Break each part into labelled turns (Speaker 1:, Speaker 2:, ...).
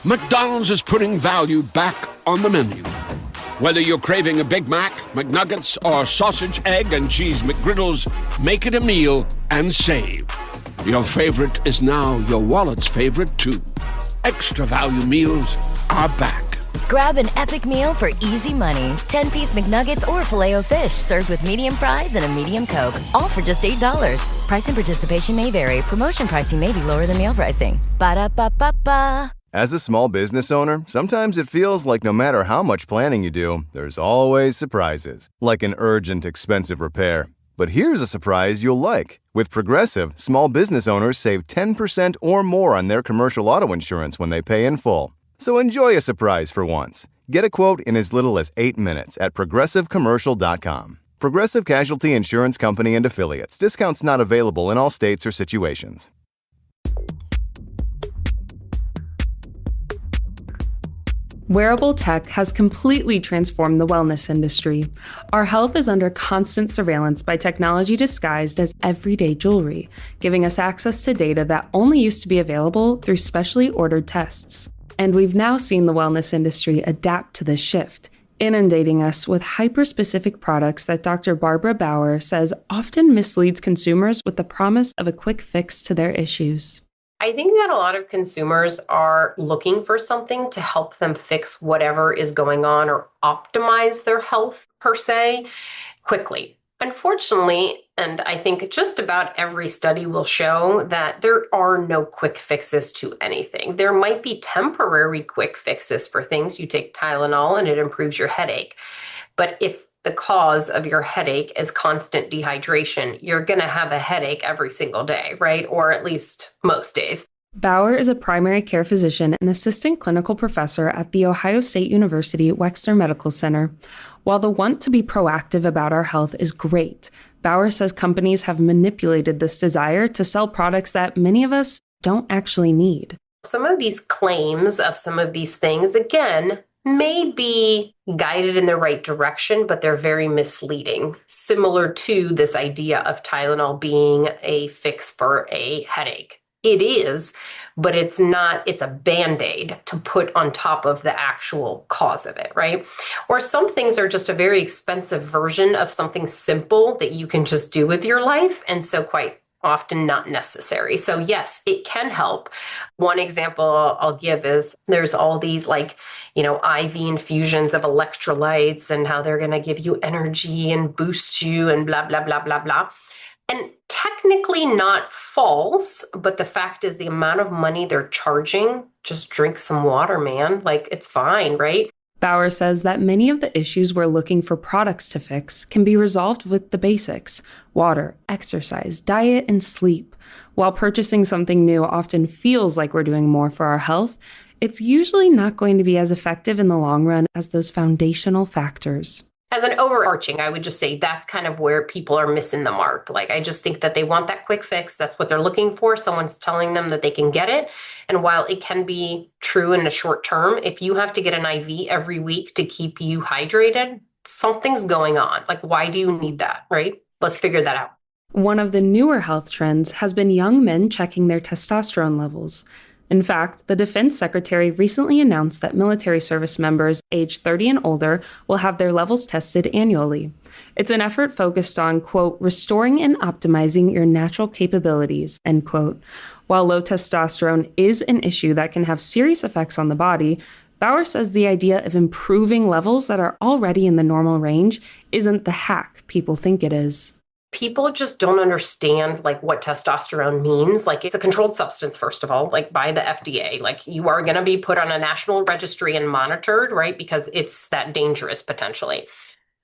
Speaker 1: McDonald's is putting value back on the menu. Whether you're craving a Big Mac, McNuggets, or sausage, egg, and cheese McGriddles, make it a meal and save. Your favorite is now your wallet's favorite, too. Extra value meals are back.
Speaker 2: Grab an epic meal for easy money. 10-piece McNuggets or Filet-O-Fish served with medium fries and a medium Coke. All for just $8. Price and participation may vary. Promotion pricing may be lower than meal pricing. Ba-da-ba-ba-ba.
Speaker 3: As a small business owner, sometimes it feels like no matter how much planning you do, there's always surprises, like an urgent, expensive repair. But here's a surprise you'll like. With Progressive, small business owners save 10% or more on their commercial auto insurance when they pay in full. So enjoy a surprise for once. Get a quote in as little as 8 minutes at progressivecommercial.com. Progressive Casualty Insurance Company and Affiliates. Discounts not available in all states or situations.
Speaker 4: Wearable tech has completely transformed the wellness industry. Our health is under constant surveillance by technology disguised as everyday jewelry, giving us access to data that only used to be available through specially ordered tests. And we've now seen the wellness industry adapt to this shift, inundating us with hyper-specific products that Dr. Barbara Bawer says often misleads consumers with the promise of a quick fix to their issues.
Speaker 5: I think that a lot of consumers are looking for something to help them fix whatever is going on or optimize their health per se quickly. Unfortunately, and I think just about every study will show that there are no quick fixes to anything. There might be temporary quick fixes for things. You take Tylenol and it improves your headache. But if the cause of your headache is constant dehydration, you're going to have a headache every single day, right? Or at least most days.
Speaker 4: Bawer is a primary care physician and assistant clinical professor at The Ohio State University Wexner Medical Center. While the want to be proactive about our health is great, Bawer says companies have manipulated this desire to sell products that many of us don't actually need.
Speaker 5: Some of these claims of some of these things, again, may be guided in the right direction, but they're very misleading. Similar to this idea of Tylenol being a fix for a headache. It is, but it's not, it's a Band-Aid to put on top of the actual cause of it, right? Or some things are just a very expensive version of something simple that you can just do with your life. And so quite often not necessary. So yes, it can help. One example I'll give is there's all these IV infusions of electrolytes and how they're going to give you energy and boost you and blah, blah, blah, blah, blah. And technically not false, but the fact is the amount of money they're charging, just drink some water, man. It's fine, right?
Speaker 4: Bawer says that many of the issues we're looking for products to fix can be resolved with the basics: water, exercise, diet, and sleep. While purchasing something new often feels like we're doing more for our health, it's usually not going to be as effective in the long run as those foundational factors.
Speaker 5: As an overarching, I would just say that's kind of where people are missing the mark. I just think that they want that quick fix. That's what they're looking for. Someone's telling them that they can get it. And while it can be true in the short term, if you have to get an IV every week to keep you hydrated, something's going on. Why do you need that, right? Let's figure that out.
Speaker 4: One of the newer health trends has been young men checking their testosterone levels. In fact, the Defense Secretary recently announced that military service members aged 30 and older will have their levels tested annually. It's an effort focused on, quote, restoring and optimizing your natural capabilities, end quote. While low testosterone is an issue that can have serious effects on the body, Bawer says the idea of improving levels that are already in the normal range isn't the hack people think it is.
Speaker 5: People just don't understand what testosterone means. It's a controlled substance, first of all, by the FDA. You are going to be put on a national registry and monitored, right? Because it's that dangerous potentially.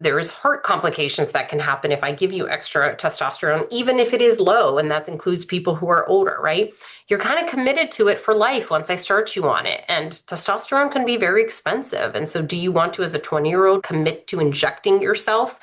Speaker 5: There's heart complications that can happen if I give you extra testosterone, even if it is low, and that includes people who are older, right? You're kind of committed to it for life once I start you on it. And testosterone can be very expensive. And so do you want to, as a 20-year-old, commit to injecting yourself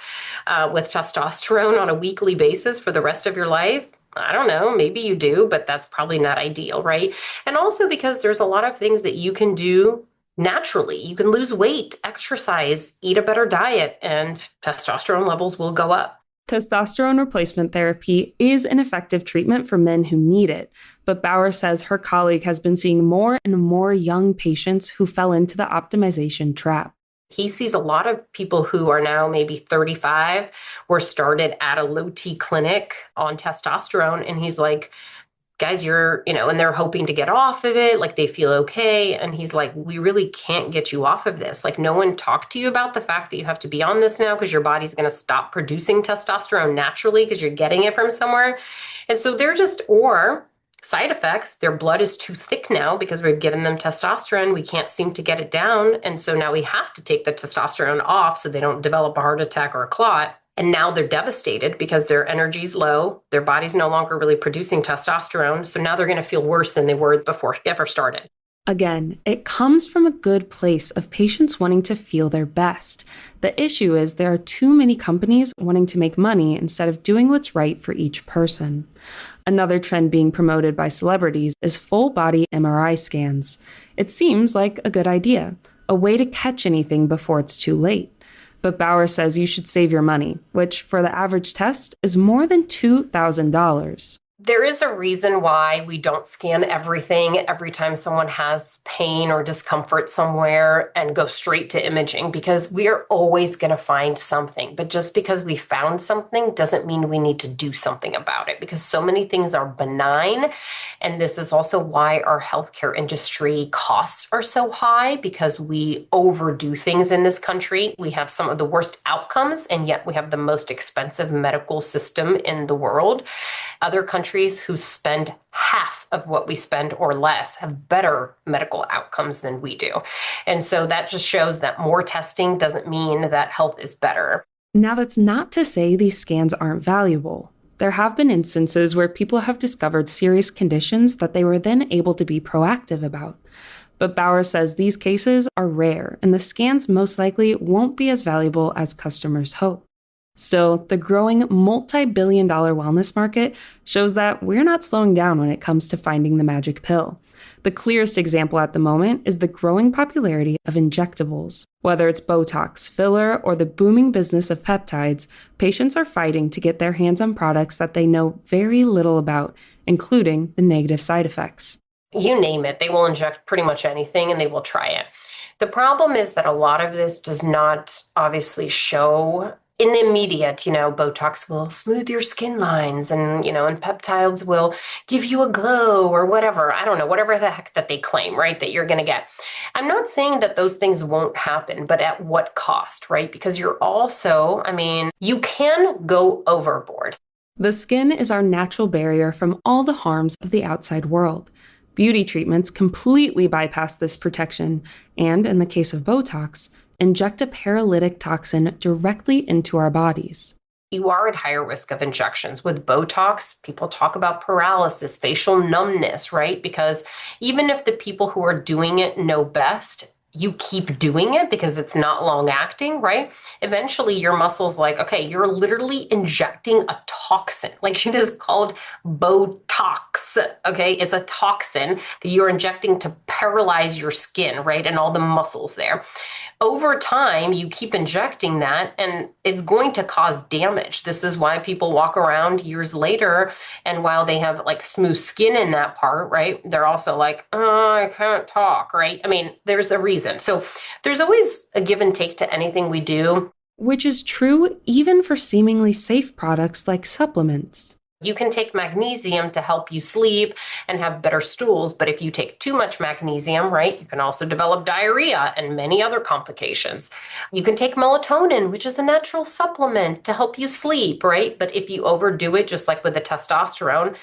Speaker 5: with testosterone on a weekly basis for the rest of your life? I don't know, maybe you do, but that's probably not ideal, right? And also because there's a lot of things that you can do naturally. You can lose weight, exercise, eat a better diet, and testosterone levels will go up.
Speaker 4: Testosterone replacement therapy is an effective treatment for men who need it, But Bawer says her colleague has been seeing more and more young patients who fell into the optimization trap.
Speaker 5: He sees a lot of people who are now maybe 35, were started at a low T clinic on testosterone. And he's like, guys, and they're hoping to get off of it. Like they feel okay. And he's like, we really can't get you off of this. Like no one talked to you about the fact that you have to be on this now because your body's going to stop producing testosterone naturally because you're getting it from somewhere. And so or side effects, their blood is too thick now because we've given them testosterone. We can't seem to get it down. And so now we have to take the testosterone off so they don't develop a heart attack or a clot. And now they're devastated because their energy's low. Their body's no longer really producing testosterone. So now they're going to feel worse than they were before it ever started.
Speaker 4: Again, it comes from a good place of patients wanting to feel their best. The issue is there are too many companies wanting to make money instead of doing what's right for each person. Another trend being promoted by celebrities is full-body MRI scans. It seems like a good idea, a way to catch anything before it's too late. But Bawer says you should save your money, which for the average test is more than $2,000.
Speaker 5: There is a reason why we don't scan everything every time someone has pain or discomfort somewhere and go straight to imaging, because we are always going to find something. But just because we found something doesn't mean we need to do something about it, because so many things are benign. And this is also why our healthcare industry costs are so high, because we overdo things in this country. We have some of the worst outcomes, and yet we have the most expensive medical system in the world. Other countries who spend half of what we spend or less have better medical outcomes than we do. And so that just shows that more testing doesn't mean that health is better.
Speaker 4: Now, that's not to say these scans aren't valuable. There have been instances where people have discovered serious conditions that they were then able to be proactive about. But Bawer says these cases are rare, and the scans most likely won't be as valuable as customers hope. Still, the growing multi-billion-dollar wellness market shows that we're not slowing down when it comes to finding the magic pill. The clearest example at the moment is the growing popularity of injectables. Whether it's Botox, filler, or the booming business of peptides, patients are fighting to get their hands on products that they know very little about, including the negative side effects.
Speaker 5: You name it, they will inject pretty much anything and they will try it. The problem is that a lot of this does not obviously show in the immediate. Botox will smooth your skin lines and peptides will give you a glow or whatever. I don't know, whatever the heck that they claim, right, that you're going to get. I'm not saying that those things won't happen, but at what cost, right? Because you're also, you can go overboard.
Speaker 4: The skin is our natural barrier from all the harms of the outside world. Beauty treatments completely bypass this protection and, in the case of Botox, inject a paralytic toxin directly into our bodies.
Speaker 5: You are at higher risk of injections. With Botox, people talk about paralysis, facial numbness, right? Because even if the people who are doing it know best, you keep doing it because it's not long acting, right? Eventually your muscles okay, you're literally injecting a toxin. Like it is called Botox, okay? It's a toxin that you're injecting to paralyze your skin, right? And all the muscles there. Over time, you keep injecting that and it's going to cause damage. This is why people walk around years later, and while they have smooth skin in that part, right, they're also oh, I can't talk, right? There's a reason. So there's always a give and take to anything we do.
Speaker 4: Which is true even for seemingly safe products like supplements.
Speaker 5: You can take magnesium to help you sleep and have better stools, but if you take too much magnesium, right, you can also develop diarrhea and many other complications. You can take melatonin, which is a natural supplement to help you sleep, right? But if you overdo it, just like with the testosterone,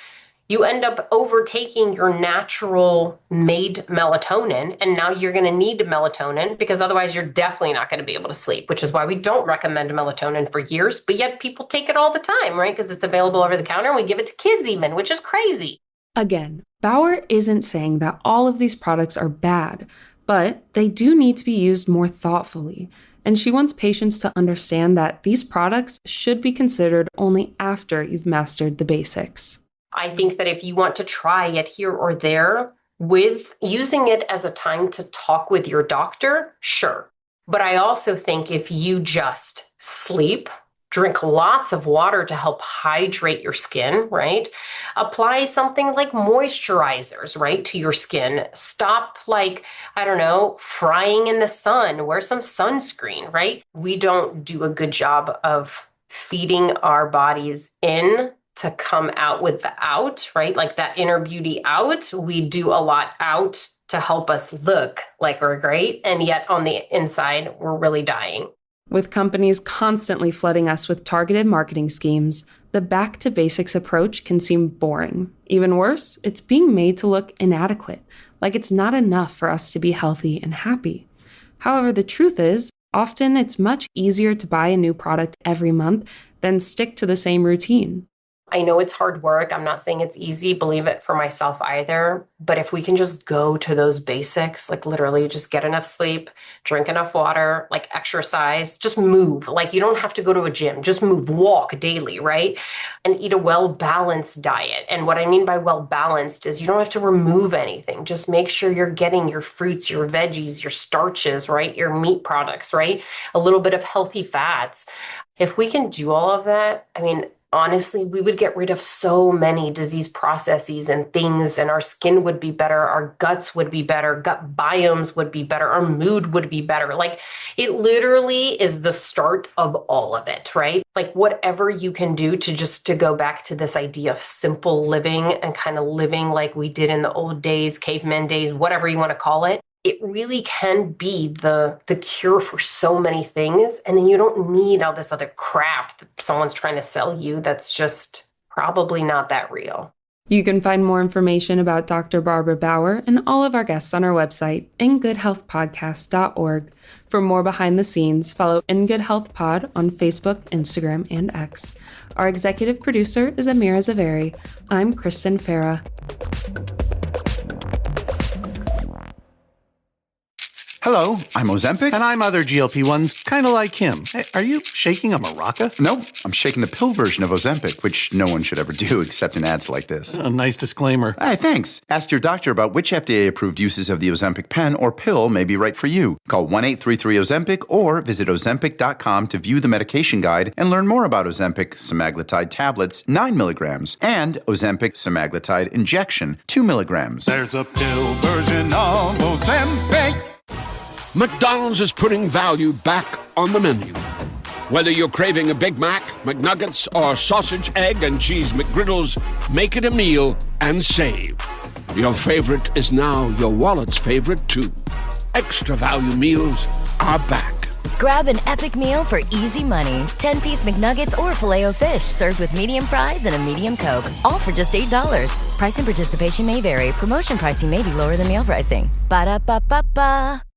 Speaker 5: you end up overtaking your natural made melatonin, and now you're going to need melatonin because otherwise you're definitely not going to be able to sleep, which is why we don't recommend melatonin for years, but yet people take it all the time, right? Because it's available over the counter and we give it to kids even, which is crazy.
Speaker 4: Again, Bawer isn't saying that all of these products are bad, but they do need to be used more thoughtfully. And she wants patients to understand that these products should be considered only after you've mastered the basics.
Speaker 5: I think that if you want to try it here or there with using it as a time to talk with your doctor, sure. But I also think if you just sleep Drink lots of water to help hydrate your skin, right? Apply something like moisturizers, right, to your skin. Stop, frying in the sun. Wear some sunscreen, right? We don't do a good job of feeding our bodies in to come out with the out, right? Like that inner beauty out. We do a lot out to help us look like we're great. And yet on the inside, we're really dying.
Speaker 4: With companies constantly flooding us with targeted marketing schemes, the back-to-basics approach can seem boring. Even worse, it's being made to look inadequate, like it's not enough for us to be healthy and happy. However, the truth is, often it's much easier to buy a new product every month than stick to the same routine.
Speaker 5: I know it's hard work. I'm not saying it's easy, believe it, for myself either. But if we can just go to those basics, like literally just get enough sleep, drink enough water, like exercise, just move. Like you don't have to go to a gym, just move, walk daily, right? And eat a well-balanced diet. And what I mean by well-balanced is you don't have to remove anything. Just make sure you're getting your fruits, your veggies, your starches, right? Your meat products, right? A little bit of healthy fats. If we can do all of that, honestly, we would get rid of so many disease processes and things, and our skin would be better, our guts would be better, gut biomes would be better, our mood would be better. Like it literally is the start of all of it, right? Like whatever you can do to go back to this idea of simple living and kind of living like we did in the old days, caveman days, whatever you want to call it. It really can be the cure for so many things. And then you don't need all this other crap that someone's trying to sell you that's just probably not that real.
Speaker 4: You can find more information about Dr. Barbara Bawer and all of our guests on our website, ingoodhealthpodcast.org. For more behind the scenes, follow In Good Health Pod on Facebook, Instagram, and X. Our executive producer is Amira Zaveri. I'm Kristen Farrah.
Speaker 6: Hello, I'm Ozempic.
Speaker 7: And I'm other GLP-1s, kind of like him. Hey, are you shaking a maraca?
Speaker 6: No, I'm shaking the pill version of Ozempic, which no one should ever do except in ads like this.
Speaker 7: A nice disclaimer.
Speaker 6: Hey, thanks. Ask your doctor about which FDA-approved uses of the Ozempic pen or pill may be right for you. Call 1-833-OZEMPIC or visit Ozempic.com to view the medication guide and learn more about Ozempic semaglutide tablets, 9 milligrams, and Ozempic semaglutide injection, 2 milligrams.
Speaker 7: There's a pill version of Ozempic.
Speaker 1: McDonald's is putting value back on the menu. Whether you're craving a Big Mac, McNuggets, or sausage, egg, and cheese McGriddles, make it a meal and save. Your favorite is now your wallet's favorite, too. Extra value meals are back.
Speaker 2: Grab an epic meal for easy money. 10-piece McNuggets or Filet-O-Fish served with medium fries and a medium Coke. All for just $8. Price and participation may vary. Promotion pricing may be lower than meal pricing. Ba-da-ba-ba-ba.